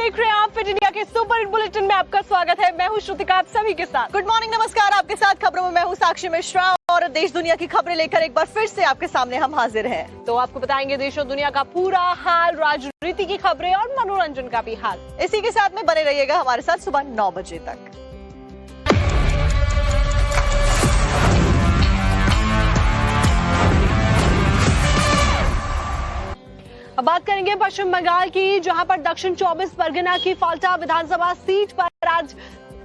देख रहे हैं आप फिट इंडिया के सुपर हिट बुलेटिन में आपका स्वागत है। मैं हूं श्रुतिका, आप सभी के साथ। गुड मॉर्निंग, नमस्कार। आपके साथ खबरों में मैं हूं साक्षी मिश्रा और देश दुनिया की खबरें लेकर एक बार फिर से आपके सामने हम हाजिर हैं। तो आपको बताएंगे देश और दुनिया का पूरा हाल, राजनीति की खबरें और मनोरंजन का भी हाल। इसी के साथ में बने रहिएगा हमारे साथ सुबह 9 बजे तक। अब बात करेंगे पश्चिम बंगाल की, जहां पर दक्षिण 24 परगना की फाल्टा विधानसभा सीट पर आज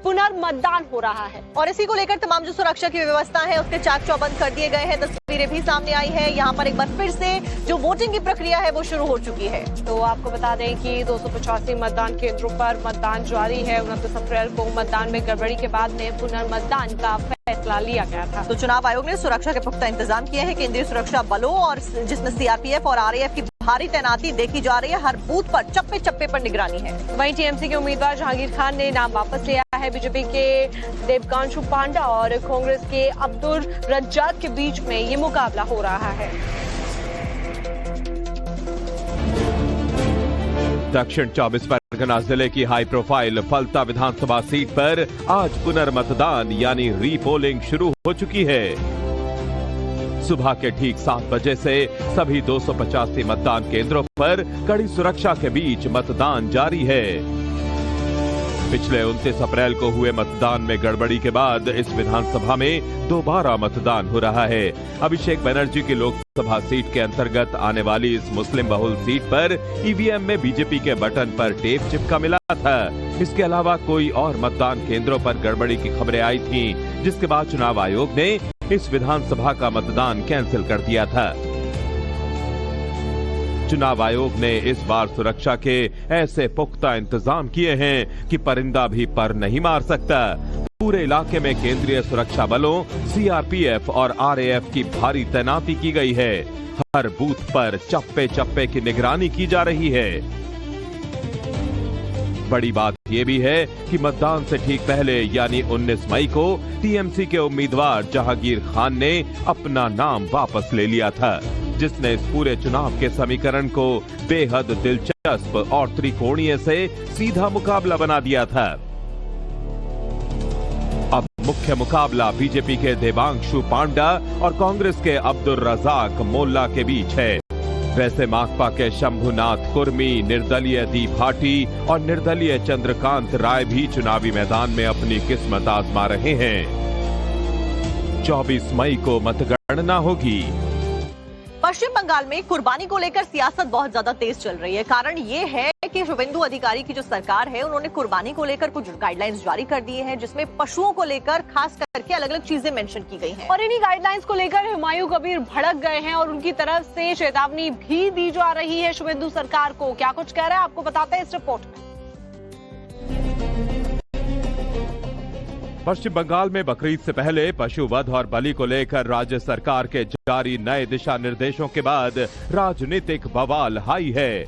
पुनर्मतदान हो रहा है और इसी को लेकर तमाम जो सुरक्षा की व्यवस्था है उसके चाक चौबंद कर दिए गए हैं। तस्वीरें भी सामने आई है। यहाँ पर एक बार फिर से जो वोटिंग की प्रक्रिया है वो शुरू हो चुकी है। तो आपको बता दें कि 285 मतदान केंद्रों पर मतदान जारी है। 29 अप्रैल को मतदान में गड़बड़ी के बाद में पुनर्मतदान का फैसला लिया गया था। तो चुनाव आयोग ने सुरक्षा के पुख्ता इंतजाम किए हैं। केंद्रीय सुरक्षा बलों और जिसमें सीआरपीएफ और आरएएफ की भारी तैनाती देखी जा रही है। हर बूथ पर चप्पे चप्पे पर निगरानी है। वहीं टीएमसी के उम्मीदवार जहांगीर खान ने नाम वापस लिया है। बीजेपी के देवकांशु पांडा और कांग्रेस के अब्दुल रज्जाक के बीच में ये मुकाबला हो रहा है। दक्षिण 24 परगना जिले की हाई प्रोफाइल फलता विधानसभा सीट पर आज पुनर्मतदान यानी रीपोलिंग शुरू हो चुकी है। सुबह के ठीक 7 बजे से सभी 285 मतदान केंद्रों पर कड़ी सुरक्षा के बीच मतदान जारी है। पिछले 29 अप्रैल को हुए मतदान में गड़बड़ी के बाद इस विधानसभा में दोबारा मतदान हो रहा है। अभिषेक बनर्जी की लोकसभा सीट के अंतर्गत आने वाली इस मुस्लिम बहुल सीट पर ईवीएम में बीजेपी के बटन पर टेप चिपका मिला था। इसके अलावा कोई और मतदान केंद्रों पर गड़बड़ी की खबरें आई थी, जिसके बाद चुनाव आयोग ने इस विधानसभा का मतदान कैंसिल कर दिया था। चुनाव आयोग ने इस बार सुरक्षा के ऐसे पुख्ता इंतजाम किए हैं कि परिंदा भी पर नहीं मार सकता। पूरे इलाके में केंद्रीय सुरक्षा बलों, सीआरपीएफ और आरएएफ की भारी तैनाती की गई है। हर बूथ पर चप्पे चप्पे की निगरानी की जा रही है। बड़ी बात यह भी है कि मतदान से ठीक पहले यानी 19 मई को टीएमसी के उम्मीदवार जहांगीर खान ने अपना नाम वापस ले लिया था, जिसने इस पूरे चुनाव के समीकरण को बेहद दिलचस्प और त्रिकोणीय से सीधा मुकाबला बना दिया था। अब मुख्य मुकाबला बीजेपी के देवांशु पांडा और कांग्रेस के अब्दुल रजाक मोल्ला के बीच है। वैसे माकपा के शंभुनाथ कुर्मी, निर्दलीय दी भाटी और निर्दलीय चंद्रकांत राय भी चुनावी मैदान में अपनी किस्मत आजमा रहे हैं। 24 मई को मतगणना होगी। पश्चिम बंगाल में कुर्बानी को लेकर सियासत बहुत ज्यादा तेज चल रही है। कारण ये है कि शुभेंदु अधिकारी की जो सरकार है उन्होंने कुर्बानी को लेकर कुछ गाइडलाइंस जारी कर दिए हैं, जिसमें पशुओं को लेकर खास करके अलग अलग चीजें मेंशन की गई हैं। और इन्हीं गाइडलाइंस को लेकर हुमायूं कबीर भड़क गए हैं और उनकी तरफ से चेतावनी भी दी जा रही है शुभेंदु सरकार को। क्या कुछ कह रहा है आपको बताते हैं इस रिपोर्ट में। पश्चिम बंगाल में बकरीद से पहले पशु वध और बलि को लेकर राज्य सरकार के जारी नए दिशा निर्देशों के बाद राजनीतिक बवाल हाई है।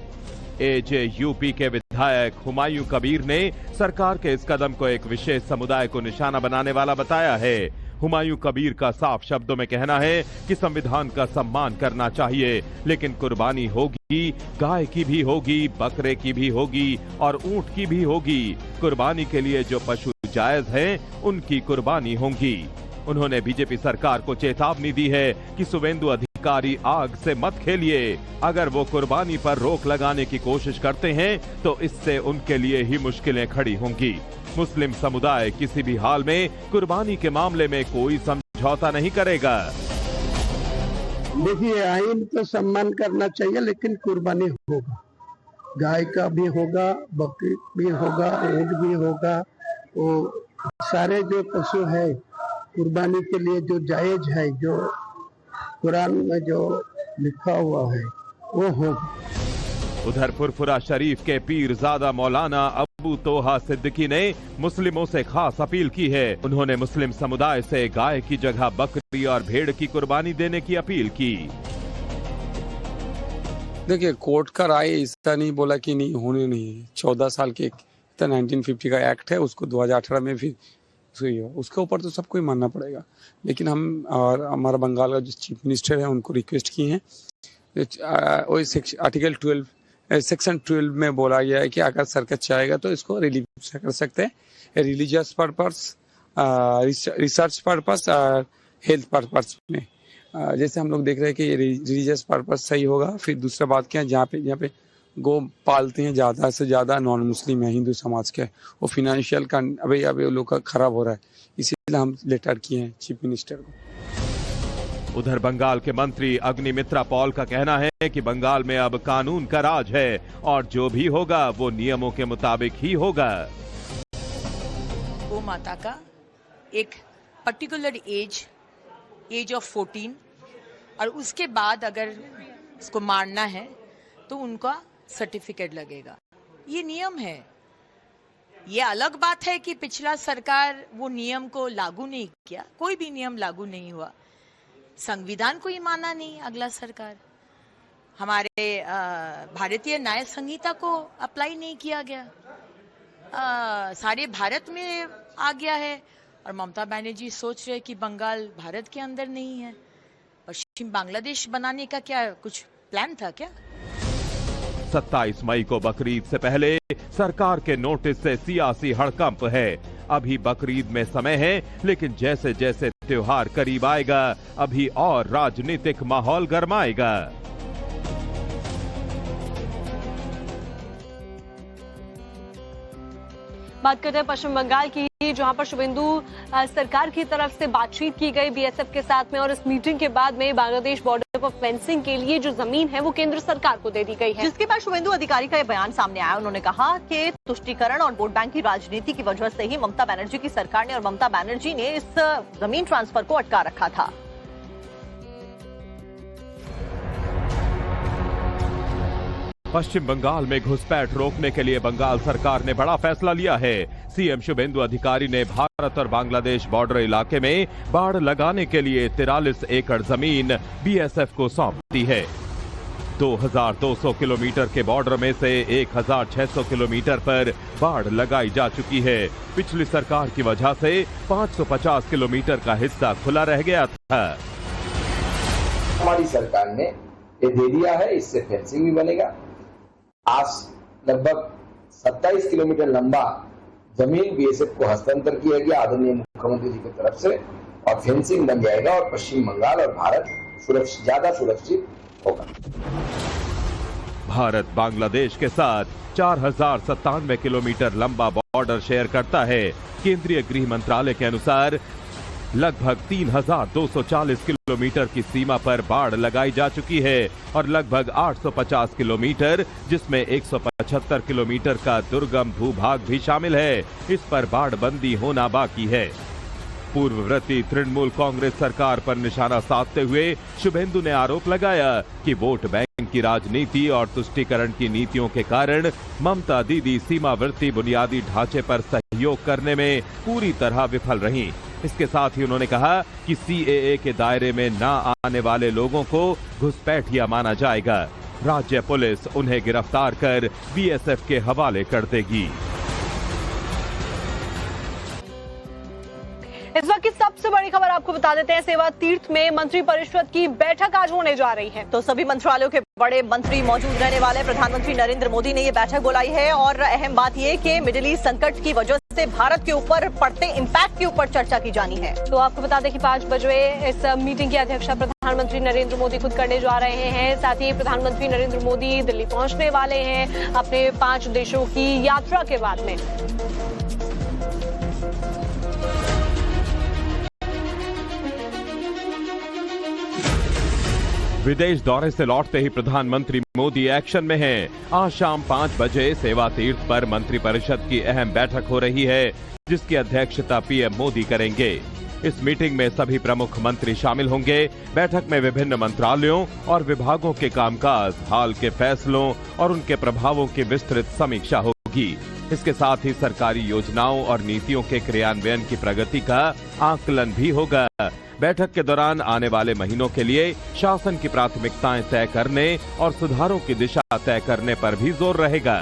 एजेयूपी के विधायक हुमायूं कबीर ने सरकार के इस कदम को एक विशेष समुदाय को निशाना बनाने वाला बताया है। हुमायूं कबीर का साफ शब्दों में कहना है कि संविधान का सम्मान करना चाहिए, लेकिन कुर्बानी होगी, गाय की भी होगी, बकरे की भी होगी और ऊंट की भी होगी। कुर्बानी के लिए जो पशु जायज हैं, उनकी कुर्बानी होगी। उन्होंने बीजेपी सरकार को चेतावनी दी है कि शुभेंदु अधिकारी आग से मत खेलिए। अगर वो कुर्बानी पर रोक लगाने की कोशिश करते हैं तो इससे उनके लिए ही मुश्किलें खड़ी होंगी। मुस्लिम समुदाय किसी भी हाल में कुर्बानी के मामले में कोई समझौता नहीं करेगा। देखिए, आइन तो सम्मान करना चाहिए, लेकिन कुर्बानी होगा, गाय का भी होगा, बकरी भी होगा, ऊंट भी होगा। वो सारे जो पशु है कुर्बानी के लिए जो जायज है, जो कुरान में जो लिखा हुआ है वो होगा। उधर फुरफुरा शरीफ के पीरजादा मौलाना अबू तोहा सिद्दीकी ने मुस्लिमों से खास अपील की है। उन्होंने मुस्लिम समुदाय से गाय की जगह बकरी और भेड़ की कुर्बानी देने की अपील की। देखिए, कोर्ट का राय ऐसा नहीं बोला कि नहीं होने नहीं है। 14 साल के 1950 का एक्ट है, उसको 2018 में भी उसके ऊपर तो सबको ही मानना पड़ेगा। लेकिन हम और हमारा बंगाल का जो चीफ मिनिस्टर है उनको रिक्वेस्ट की है, आर्टिकल 12 सेक्शन 12 में बोला गया है कि अगर सरकार चाहेगा तो इसको रिलीज कर सकते हैं रिलीजियस पर्पस, रिसर्च पर्पस और हेल्थ पर्पस में। जैसे हम लोग देख रहे हैं कि रिलीजियस पर्पस सही होगा। फिर दूसरा बात क्या है, जहाँ पे गो पालते हैं ज़्यादा से ज़्यादा नॉन मुस्लिम है हिंदू समाज के, वो फिनेंशियल का अभी लोग का खराब हो रहा है, इसीलिए हम लेटर किए हैं चीफ मिनिस्टर को। उधर बंगाल के मंत्री अग्निमित्रा पॉल का कहना है कि बंगाल में अब कानून का राज है और जो भी होगा वो नियमों के मुताबिक ही होगा। गौ माता का एक पर्टिकुलर एज ऑफ 14 और उसके बाद अगर उसको मारना है तो उनका सर्टिफिकेट लगेगा। ये नियम है। ये अलग बात है कि पिछला सरकार वो नियम को लागू नहीं किया, कोई भी नियम लागू नहीं हुआ, संविधान को ही माना नहीं अगला सरकार, हमारे भारतीय न्याय संहिता को अप्लाई नहीं किया गया, सारे भारत में आ गया है। और ममता बनर्जी सोच रहे कि बंगाल भारत के अंदर नहीं है, पश्चिम बांग्लादेश बनाने का क्या कुछ प्लान था क्या? 27 मई को बकरीद से पहले सरकार के नोटिस से सियासी हड़कंप है। अभी बकरीद में समय है, लेकिन जैसे जैसे त्योहार करीब आएगा अभी और राजनीतिक माहौल गरमाएगा। बात करते हैं पश्चिम बंगाल की, जहां पर शुभेंदु सरकार की तरफ से बातचीत की गई बीएसएफ के साथ में, और इस मीटिंग के बाद में बांग्लादेश बॉर्डर पर फेंसिंग के लिए जो जमीन है वो केंद्र सरकार को दे दी गई है। जिसके बाद शुभेंदु अधिकारी का यह बयान सामने आया। उन्होंने कहा कि तुष्टीकरण और वोट बैंक की राजनीति की वजह से ही ममता बनर्जी की सरकार ने और ममता बनर्जी ने इस जमीन ट्रांसफर को अटका रखा था। पश्चिम बंगाल में घुसपैठ रोकने के लिए बंगाल सरकार ने बड़ा फैसला लिया है। सीएम शुभेंदु अधिकारी ने भारत और बांग्लादेश बॉर्डर इलाके में बाड़ लगाने के लिए 43 एकड़ जमीन बीएसएफ को सौंप दी है। 2200 किलोमीटर के बॉर्डर में से 1600 किलोमीटर पर बाड़ लगाई जा चुकी है। पिछली सरकार की वजह से 550 किलोमीटर का हिस्सा खुला रह गया था। हमारी सरकार ने ये दे दिया है, इससे फेंसिंग भी बनेगा। आज लगभग 27 किलोमीटर लंबा जमीन बीएसएफ को हस्तांतर किया गया आदरणीय मुख्यमंत्री जी की तरफ से, और फेंसिंग बन जाएगा और पश्चिम बंगाल और भारत ज्यादा सुरक्षित होगा। भारत बांग्लादेश के साथ 4097 किलोमीटर लंबा बॉर्डर शेयर करता है। केंद्रीय गृह मंत्रालय के अनुसार लगभग 3240 किलोमीटर की सीमा पर बाड़ लगाई जा चुकी है और लगभग 850 किलोमीटर, जिसमें 175 किलोमीटर का दुर्गम भूभाग भी शामिल है, इस पर बाढ़ बंदी होना बाकी है। पूर्ववर्ती तृणमूल कांग्रेस सरकार पर निशाना साधते हुए शुभेंदु ने आरोप लगाया कि वोट बैंक की राजनीति और तुष्टीकरण की नीतियों के कारण ममता दीदी सीमावर्ती बुनियादी ढांचे पर सहयोग करने में पूरी तरह विफल रहीं। इसके साथ ही उन्होंने कहा कि सीएए के दायरे में न आने वाले लोगों को घुसपैठिया माना जाएगा। राज्य पुलिस उन्हें गिरफ्तार कर बीएसएफ के हवाले कर देगी। इस वक्त की सबसे बड़ी खबर आपको बता देते हैं, सेवा तीर्थ में मंत्री परिषद की बैठक आज होने जा रही है। तो सभी मंत्रालयों के बड़े मंत्री मौजूद रहने वाले प्रधानमंत्री नरेंद्र मोदी ने ये बैठक बुलाई है, और अहम बात यह कि मिडिल ईस्ट संकट की वजह से भारत के ऊपर पड़ते इंपैक्ट के ऊपर चर्चा की जानी है। तो आपको बता दें कि 5 बजे इस मीटिंग की अध्यक्षता प्रधानमंत्री नरेंद्र मोदी खुद करने जा रहे हैं। साथ ही प्रधानमंत्री नरेंद्र मोदी दिल्ली पहुंचने वाले हैं अपने 5 देशों की यात्रा के बाद में। विदेश दौरे से लौटते ही प्रधानमंत्री मोदी एक्शन में हैं। आज शाम 5 बजे सेवा तीर्थ पर मंत्रिपरिषद की अहम बैठक हो रही है, जिसकी अध्यक्षता पीएम मोदी करेंगे। इस मीटिंग में सभी प्रमुख मंत्री शामिल होंगे। बैठक में विभिन्न मंत्रालयों और विभागों के कामकाज, हाल के फैसलों और उनके प्रभावों की विस्तृत समीक्षा होगी। इसके साथ ही सरकारी योजनाओं और नीतियों के क्रियान्वयन की प्रगति का आकलन भी होगा। बैठक के दौरान आने वाले महीनों के लिए शासन की प्राथमिकताएं तय करने और सुधारों की दिशा तय करने पर भी जोर रहेगा।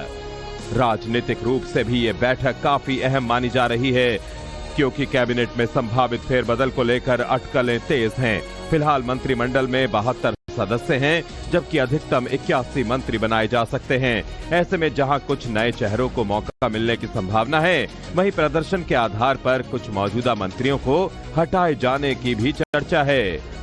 राजनीतिक रूप से भी ये बैठक काफी अहम मानी जा रही है, क्योंकि कैबिनेट में संभावित फेरबदल को लेकर अटकलें तेज हैं। फिलहाल मंत्रिमंडल में 72 सदस्य हैं, जबकि अधिकतम 81 मंत्री बनाए जा सकते हैं। ऐसे में जहां कुछ नए चेहरों को मौका मिलने की संभावना है, वहीं प्रदर्शन के आधार पर कुछ मौजूदा मंत्रियों को हटाए जाने की भी चर्चा है।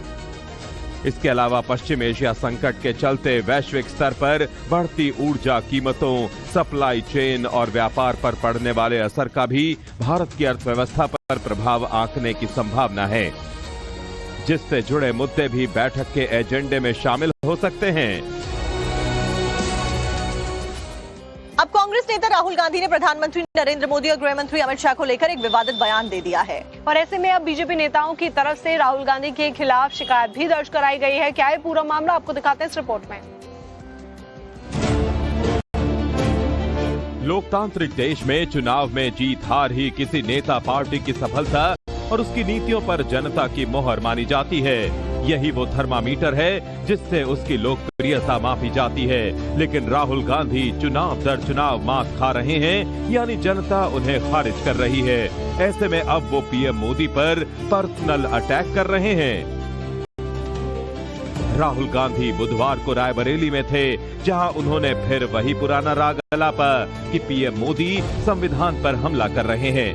इसके अलावा पश्चिम एशिया संकट के चलते वैश्विक स्तर पर बढ़ती ऊर्जा कीमतों, सप्लाई चेन और व्यापार पर पड़ने वाले असर का भी भारत की अर्थव्यवस्था पर प्रभाव आंकने की संभावना है, जिससे जुड़े मुद्दे भी बैठक के एजेंडे में शामिल हो सकते हैं। अब कांग्रेस नेता राहुल गांधी ने प्रधानमंत्री नरेंद्र मोदी और गृह मंत्री अमित शाह को लेकर एक विवादित बयान दे दिया है। और ऐसे में अब बीजेपी नेताओं की तरफ से राहुल गांधी के खिलाफ शिकायत भी दर्ज कराई गई है। क्या है पूरा मामला, आपको दिखाते हैं इस रिपोर्ट में। लोकतांत्रिक देश में चुनाव में जीत हार ही किसी नेता पार्टी की सफलता और उसकी नीतियों पर जनता की मोहर मानी जाती है। यही वो थर्मामीटर है जिससे उसकी लोकप्रियता मापी जाती है। लेकिन राहुल गांधी चुनाव दर चुनाव मात खा रहे हैं, यानी जनता उन्हें खारिज कर रही है। ऐसे में अब वो पीएम मोदी पर पर्सनल अटैक कर रहे हैं। राहुल गांधी बुधवार को रायबरेली में थे, जहां उन्होंने फिर वही पुराना राग अलापा कि पीएम मोदी संविधान पर हमला कर रहे हैं।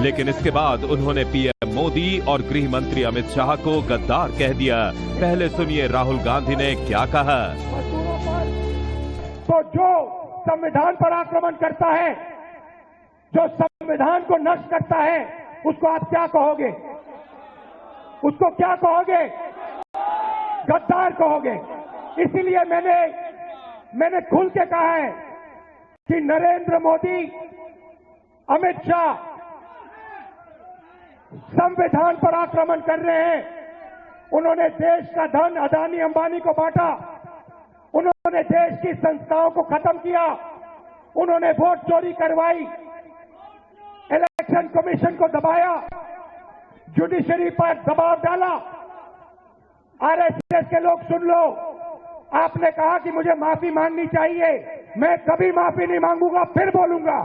लेकिन इसके बाद उन्होंने पीएम मोदी और गृह मंत्री अमित शाह को गद्दार कह दिया। पहले सुनिए राहुल गांधी ने क्या कहा। तो जो संविधान पर आक्रमण करता है, जो संविधान को नष्ट करता है, उसको आप क्या कहोगे? उसको क्या कहोगे? गद्दार कहोगे। इसीलिए मैंने खुल के कहा है कि नरेंद्र मोदी, अमित शाह संविधान पर आक्रमण कर रहे हैं। उन्होंने देश का धन अदानी अंबानी को बांटा, उन्होंने देश की संस्थाओं को खत्म किया, उन्होंने वोट चोरी करवाई, इलेक्शन कमीशन को दबाया, जुडिशरी पर दबाव डाला। आरएसएस के लोग सुन लो, आपने कहा कि मुझे माफी मांगनी चाहिए, मैं कभी माफी नहीं मांगूंगा, फिर बोलूंगा।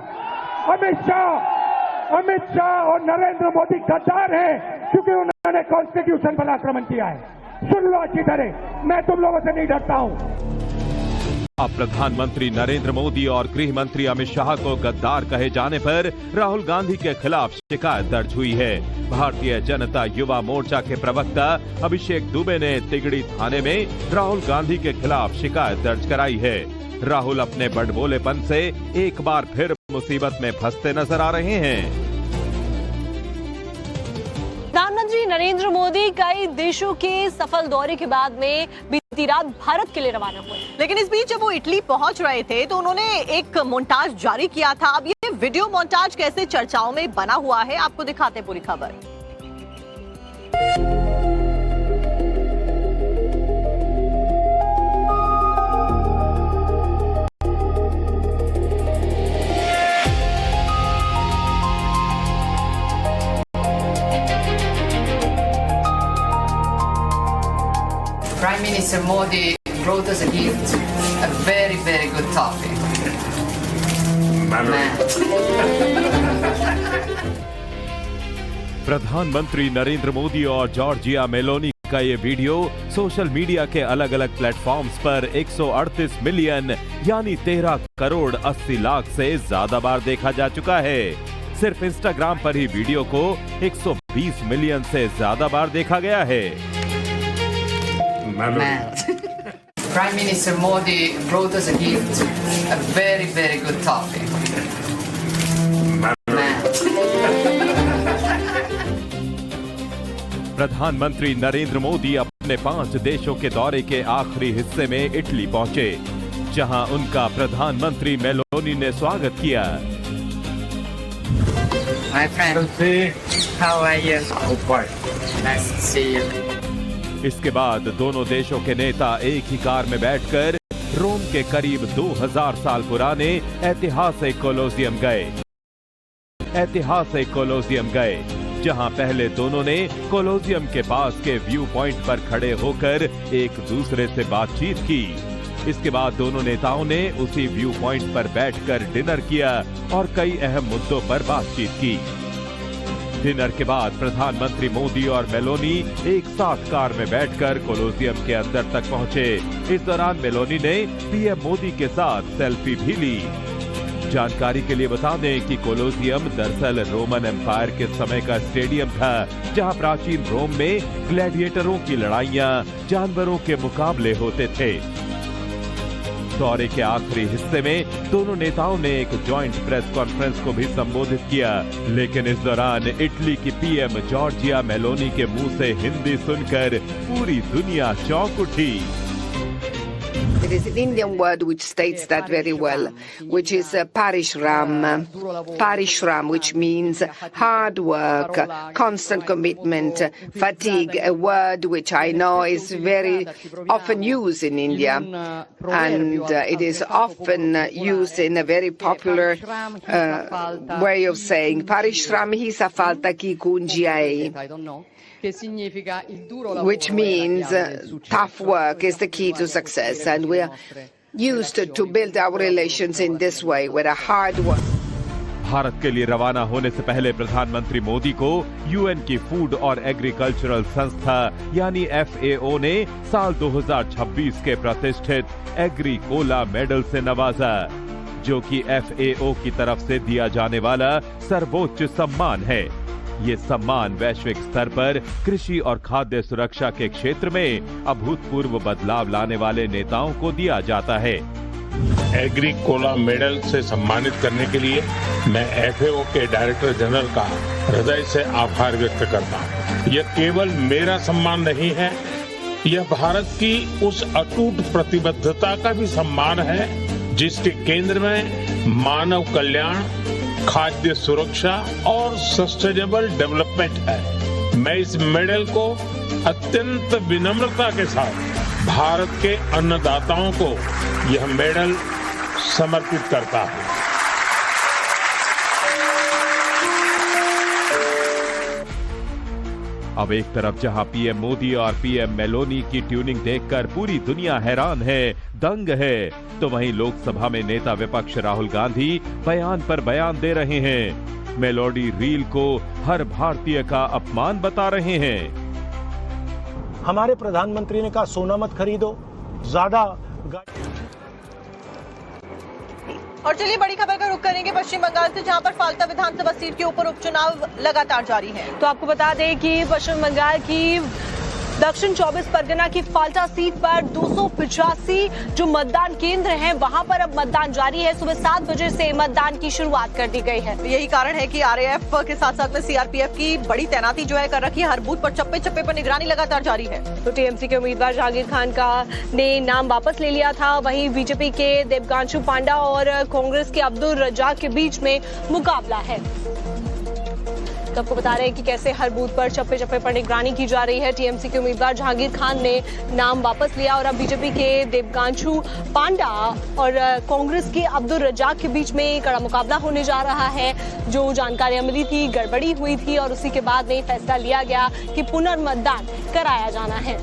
अमित शाह और नरेंद्र मोदी गद्दार हैं क्योंकि उन्होंने कॉन्स्टिट्यूशन पर आक्रमण किया है। सुन लो अच्छी तरह, मैं तुम लोगों से नहीं डरता हूं। अब प्रधानमंत्री नरेंद्र मोदी और गृह मंत्री अमित शाह को गद्दार कहे जाने पर राहुल गांधी के खिलाफ शिकायत दर्ज हुई है। भारतीय जनता युवा मोर्चा के प्रवक्ता अभिषेक दुबे ने तिगड़ी थाने में राहुल गांधी के खिलाफ शिकायत दर्ज कराई है। राहुल अपने बड़बोलेपन से एक बार फिर मुसीबत में फंसते नजर आ रहे हैं। प्रधानमंत्री नरेंद्र मोदी कई देशों के सफल दौरे के बाद में बीती रात भारत के लिए रवाना हुए। लेकिन इस बीच जब वो इटली पहुंच रहे थे तो उन्होंने एक मोन्टाज जारी किया था। अब ये वीडियो मोन्टाज कैसे चर्चाओं में बना हुआ है, आपको दिखाते हैं पूरी खबर। Prime Minister Modi brought us a gift, a very, very good topic. प्रधानमंत्री नरेंद्र मोदी और जॉर्जिया मेलोनी का ये वीडियो सोशल मीडिया के अलग अलग प्लेटफॉर्म्स पर 138 मिलियन यानी 13 करोड़ 80 लाख से ज्यादा बार देखा जा चुका है। सिर्फ इंस्टाग्राम पर ही वीडियो को 120 मिलियन से ज्यादा बार देखा गया है। Prime Minister Modi brought us a gift, a very, very good topic. प्रधानमंत्री नरेंद्र मोदी अपने 5 देशों के दौरे के आखिरी हिस्से में इटली पहुंचे, जहां उनका प्रधानमंत्री मेलोनी ने स्वागत किया। My friend, how are you? Nice to see you. इसके बाद दोनों देशों के नेता एक ही कार में बैठकर रोम के करीब 2000 साल पुराने ऐतिहासिक कोलोसियम गए, जहां पहले दोनों ने कोलोसियम के पास के व्यू पॉइंट पर खड़े होकर एक दूसरे से बातचीत की। इसके बाद दोनों नेताओं ने उसी व्यू पॉइंट पर बैठकर डिनर किया और कई अहम मुद्दों पर बातचीत की। डिनर के बाद प्रधानमंत्री मोदी और मेलोनी एक साथ कार में बैठकर कोलोसियम के अंदर तक पहुंचे। इस दौरान मेलोनी ने पीएम मोदी के साथ सेल्फी भी ली। जानकारी के लिए बता दें कि कोलोसियम दरअसल रोमन एम्पायर के समय का स्टेडियम था, जहां प्राचीन रोम में ग्लैडिएटरों की लड़ाइयां जानवरों के मुकाबले होते थे। दौरे के आखिरी हिस्से में दोनों नेताओं ने एक जॉइंट प्रेस कॉन्फ्रेंस को भी संबोधित किया, लेकिन इस दौरान इटली की पीएम जॉर्जिया मेलोनी के मुंह से हिंदी सुनकर पूरी दुनिया चौंक उठी। There is an Indian word which states that very well, which is parishram. Parishram, which means hard work, constant commitment, fatigue, a word which I know is very often used in India. And it is often used in a very popular way of saying, parishram hi safalta ki kunjiai. Which means tough work is the key to success, and we are used to build our relations in this way, with a hard work. Bharat के लिए रवाना होने से पहले प्रधानमंत्री मोदी को UN की food और एग्रीकल्चरल संस्था यानी FAO ने साल 2026 के प्रतिष्ठित एग्रीकोला मेडल से नवाजा, जो कि FAO की तरफ से दिया जाने वाला सर्वोच्च सम्मान है। ये सम्मान वैश्विक स्तर पर कृषि और खाद्य सुरक्षा के क्षेत्र में अभूतपूर्व बदलाव लाने वाले नेताओं को दिया जाता है। एग्रीकोला मेडल से सम्मानित करने के लिए मैं FAO के डायरेक्टर जनरल का हृदय से आभार व्यक्त करता हूँ। यह केवल मेरा सम्मान नहीं है, यह भारत की उस अटूट प्रतिबद्धता का भी सम्मान है जिसके केंद्र में मानव कल्याण, खाद्य सुरक्षा और सस्टेनेबल डेवलपमेंट है। मैं इस मेडल को अत्यंत विनम्रता के साथ भारत के अन्नदाताओं को यह मेडल समर्पित करता हूं। अब एक तरफ जहां पीएम मोदी और पीएम मेलोनी की ट्यूनिंग देखकर पूरी दुनिया हैरान है, दंग है, तो वहीं लोकसभा में नेता विपक्ष राहुल गांधी बयान पर बयान दे रहे हैं। मेलोडी रील को हर भारतीय का अपमान बता रहे हैं। हमारे प्रधानमंत्री ने कहा सोना मत खरीदो, ज्यादा। और चलिए बड़ी खबर का रुख करेंगे पश्चिम बंगाल से, जहां पर फाल्ता विधानसभा सीट के ऊपर उपचुनाव लगातार जारी है। तो आपको बता दें कि पश्चिम बंगाल की दक्षिण 24 परगना की फाल्टा सीट पर 285 जो मतदान केंद्र हैं, वहां पर अब मतदान जारी है। सुबह 7 बजे से मतदान की शुरुआत कर दी गई है। यही कारण है कि RAF के साथ साथ में CRPF की बड़ी तैनाती जो है कर रखी है। हर बूथ पर चप्पे चप्पे पर निगरानी लगातार जारी है। तो TMC के उम्मीदवार जहांगीर खान ने नाम वापस ले लिया था। वहीं बीजेपी के देवगांशु पांडा और कांग्रेस के अब्दुल रज्जाक के बीच में मुकाबला है। तो आपको बता रहे हैं कि कैसे हर बूथ पर चप्पे चप्पे पर निगरानी की जा रही है। TMC के उम्मीदवार जहांगीर खान ने नाम वापस लिया और अब बीजेपी के देवगांशु पांडा और कांग्रेस के अब्दुल रज्जाक के बीच में कड़ा मुकाबला होने जा रहा है। जो जानकारियां मिली थी, गड़बड़ी हुई थी और उसी के बाद में फैसला लिया गया कि पुनर्मतदान कराया जाना है।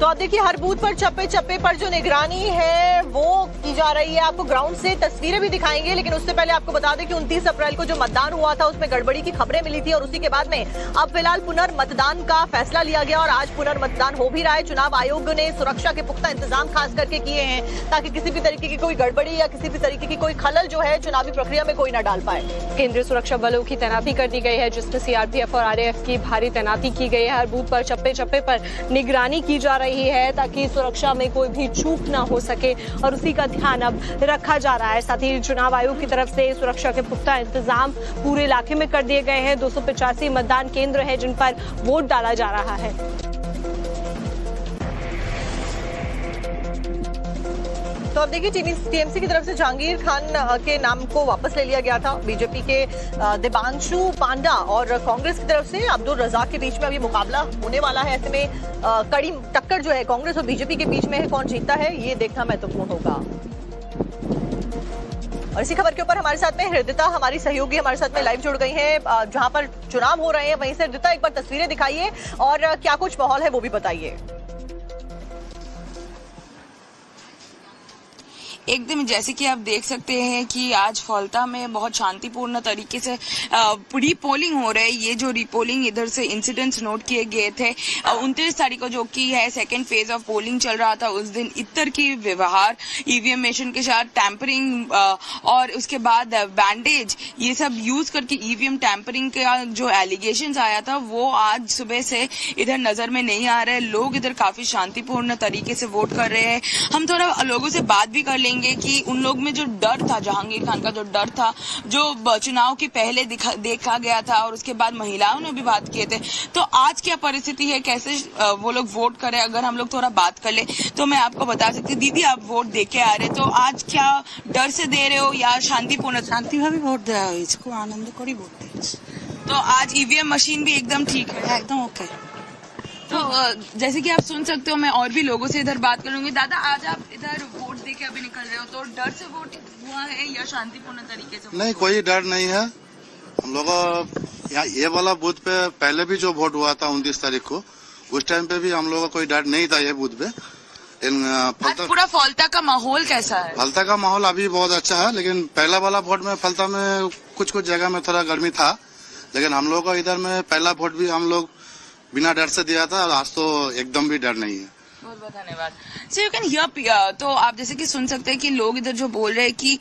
तो आप देखिए हर बूथ पर चप्पे चप्पे पर जो निगरानी है वो की जा रही है। आपको ग्राउंड से तस्वीरें भी दिखाएंगे, लेकिन उससे पहले आपको बता दें कि 29 अप्रैल को जो मतदान हुआ था उसमें गड़बड़ी की खबरें मिली थी और उसी के बाद में अब फिलहाल पुनर्मतदान का फैसला लिया गया और आज पुनर्मतदान हो भी रहा है। चुनाव आयोग ने सुरक्षा के पुख्ता इंतजाम खास करके किए हैं ताकि किसी भी तरीके की कोई गड़बड़ी या किसी भी तरीके की कोई खलल जो है चुनावी प्रक्रिया में कोई न डाल पाए। केंद्रीय सुरक्षा बलों की तैनाती कर दी गई है, जिसमें CRPF और RAF की भारी तैनाती की गई है। हर बूथ पर चप्पे चप्पे पर निगरानी की जा रही है ताकि सुरक्षा में कोई भी चूक ना हो सके और उसी का ध्यान अब रखा जा रहा है। साथ ही चुनाव आयोग की तरफ से सुरक्षा के पुख्ता इंतजाम पूरे इलाके में कर दिए गए हैं। 285 मतदान केंद्र है जिन पर वोट डाला जा रहा है। तो अब देखिए TMC की तरफ से जहांगीर खान के नाम को वापस ले लिया गया था। बीजेपी के देवांशु पांडा और कांग्रेस की तरफ से अब्दुल रज्जाक के बीच में अभी मुकाबला होने वाला है। ऐसे में कड़ी टक्कर जो है कांग्रेस और बीजेपी के बीच में है। कौन जीतता है ये देखना महत्वपूर्ण होगा। और इसी खबर के ऊपर हमारे साथ में हृदिता, हमारी सहयोगी हमारे साथ में लाइव जुड़ गई हैं, जहां पर चुनाव हो रहे हैं। वहीं से हृदिता एक बार तस्वीरें दिखाइए और क्या कुछ माहौल है वो भी बताइए। एकदम जैसे कि आप देख सकते हैं कि आज फॉल्टा में बहुत शांतिपूर्ण तरीके से रीपोलिंग हो रहा है। ये जो रीपोलिंग इधर से इंसिडेंट्स नोट किए गए थे 29 तारीख को जो कि है सेकेंड फेज ऑफ पोलिंग चल रहा था, उस दिन इतर की व्यवहार, ईवीएम मशीन के साथ टैंपरिंग और उसके बाद बैंडेज ये सब यूज करके ईवीएम टैंपरिंग का जो एलिगेशंस आया था वो आज सुबह से इधर नजर में नहीं आ रहे। लोग इधर काफी शांतिपूर्ण तरीके से वोट कर रहे हैं। हम थोड़ा लोगों से बात भी कर लेंगे कि उन लोग में जो डर था, जहांगीर खान का जो डर था, जो चुनाव के पहले देखा गया था और उसके बाद महिलाओं ने भी बात किए थे, तो आज क्या परिस्थिति है, कैसे वो लोग वोट करें। अगर हम लोग थोड़ा बात कर ले तो मैं आपको बता सकती हूँ। दीदी, आप वोट दे के आ रहे, तो आज क्या डर से दे रहे हो या शांतिपूर्ण? शांतिभावे भोट देওয়া হয়েছে, খুব আনন্দ করে ভোট দিয়েছি। तो आज ईवीएम मशीन भी एकदम ठीक है? एकदम ओके। तो जैसे कि आप सुन सकते हो, मैं और भी लोगों से इधर बात करूंगी। दादा, आज आप इधर वोट दे के अभी निकल रहे हो, तो डर से वोट हुआ है या शांतिपूर्ण तरीके से? नहीं, कोई डर नहीं है। हम लोग यहाँ ये वाला बूथ पे पहले भी जो वोट हुआ था 29 तारीख को, उस टाइम पे भी हम लोग का कोई डर नहीं था ये बूथ पे। पूरा फॉल्टा का माहौल कैसा है? फॉल्टा का माहौल अभी बहुत अच्छा है, लेकिन पहला वाला वोट में फॉल्टा में कुछ जगह में थोड़ा गर्मी था, लेकिन हम लोग को इधर में पहला वोट भी हम लोग बिना डर से दिया था और आज तो एकदम भी डर नहीं है। बहुत बहुत धन्यवाद। सो यू कैन हियर, तो आप जैसे कि सुन सकते हैं कि लोग इधर जो बोल रहे हैं कि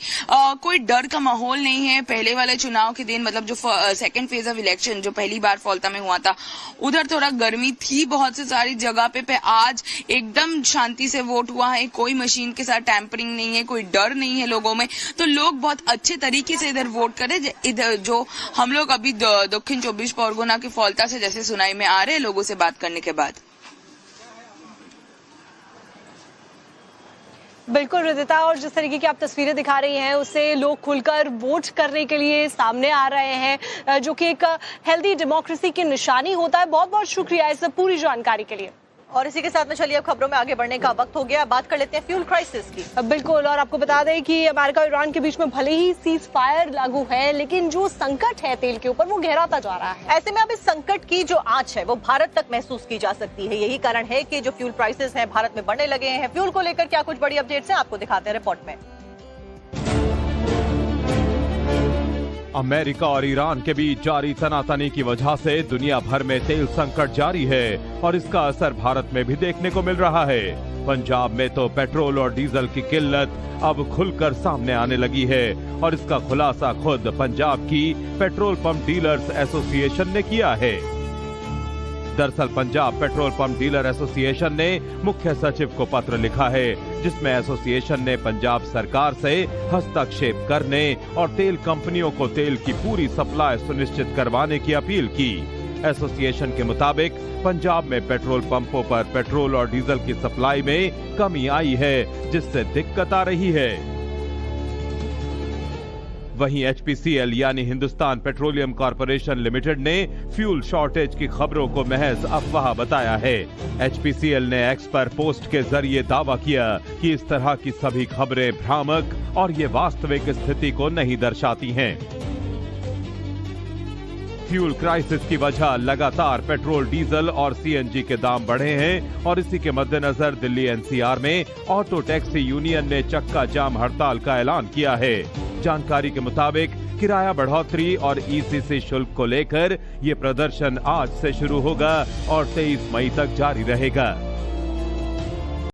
कोई डर का माहौल नहीं है। पहले वाले चुनाव के दिन, मतलब जो सेकंड फेज ऑफ इलेक्शन जो पहली बार फॉल्टा में हुआ था, उधर थोड़ा गर्मी थी बहुत से सारी जगह पे आज एकदम शांति से वोट हुआ है। कोई मशीन के साथ टैंपरिंग नहीं है, कोई डर नहीं है लोगों में, तो लोग बहुत अच्छे तरीके से इधर वोट करें। इधर जो हम लोग अभी दक्षिण 24 परगना के फॉल्टा से जैसे सुनाई में आ रहे हैं लोगों से बात करने के बाद। बिल्कुल रिदिता, और जिस तरीके की आप तस्वीरें दिखा रही हैं उससे लोग खुलकर वोट करने के लिए सामने आ रहे हैं, जो कि एक हेल्दी डेमोक्रेसी की निशानी होता है। बहुत बहुत शुक्रिया इस पूरी जानकारी के लिए। और इसी के साथ में चलिए अब खबरों में आगे बढ़ने का वक्त हो गया। बात कर लेते हैं फ्यूल क्राइसिस की। बिल्कुल, और आपको बता दें कि अमेरिका और ईरान के बीच में भले ही सीज फायर लागू है, लेकिन जो संकट है तेल के ऊपर वो गहराता जा रहा है। ऐसे में अब इस संकट की जो आंच है वो भारत तक महसूस की जा सकती है। यही कारण है कि जो फ्यूल प्राइसेस हैं भारत में बढ़ने लगे हैं। फ्यूल को लेकर क्या कुछ बड़ी अपडेट्स हैं, आपको दिखाते हैं रिपोर्ट में। अमेरिका और ईरान के बीच जारी तनातनी की वजह से दुनिया भर में तेल संकट जारी है और इसका असर भारत में भी देखने को मिल रहा है। पंजाब में तो पेट्रोल और डीजल की किल्लत अब खुलकर सामने आने लगी है और इसका खुलासा खुद पंजाब की पेट्रोल पंप डीलर्स एसोसिएशन ने किया है। दरअसल Punjab petrol pump dealer association ने मुख्य सचिव को पत्र लिखा है, जिसमें एसोसिएशन ने पंजाब सरकार से हस्तक्षेप करने और तेल कंपनियों को तेल की पूरी सप्लाई सुनिश्चित करवाने की अपील की। एसोसिएशन के मुताबिक पंजाब में पेट्रोल पंपों पर पेट्रोल और डीजल की सप्लाई में कमी आई है, जिससे दिक्कत आ रही है। वहीं एचपीसीएल यानी हिंदुस्तान पेट्रोलियम कॉर्पोरेशन लिमिटेड ने फ्यूल शॉर्टेज की खबरों को महज अफवाह बताया है। एचपीसीएल ने एक्स पर पोस्ट के जरिए दावा किया कि इस तरह की सभी खबरें भ्रामक और ये वास्तविक स्थिति को नहीं दर्शाती हैं। फ्यूल क्राइसिस की वजह लगातार पेट्रोल, डीजल और सीएनजी के दाम बढ़े हैं और इसी के मद्देनजर दिल्ली एनसीआर में ऑटो टैक्सी यूनियन ने चक्का जाम हड़ताल का ऐलान किया है। जानकारी के मुताबिक किराया बढ़ोतरी और ईसीसी शुल्क को लेकर ये प्रदर्शन आज से शुरू होगा और 23 मई तक जारी रहेगा।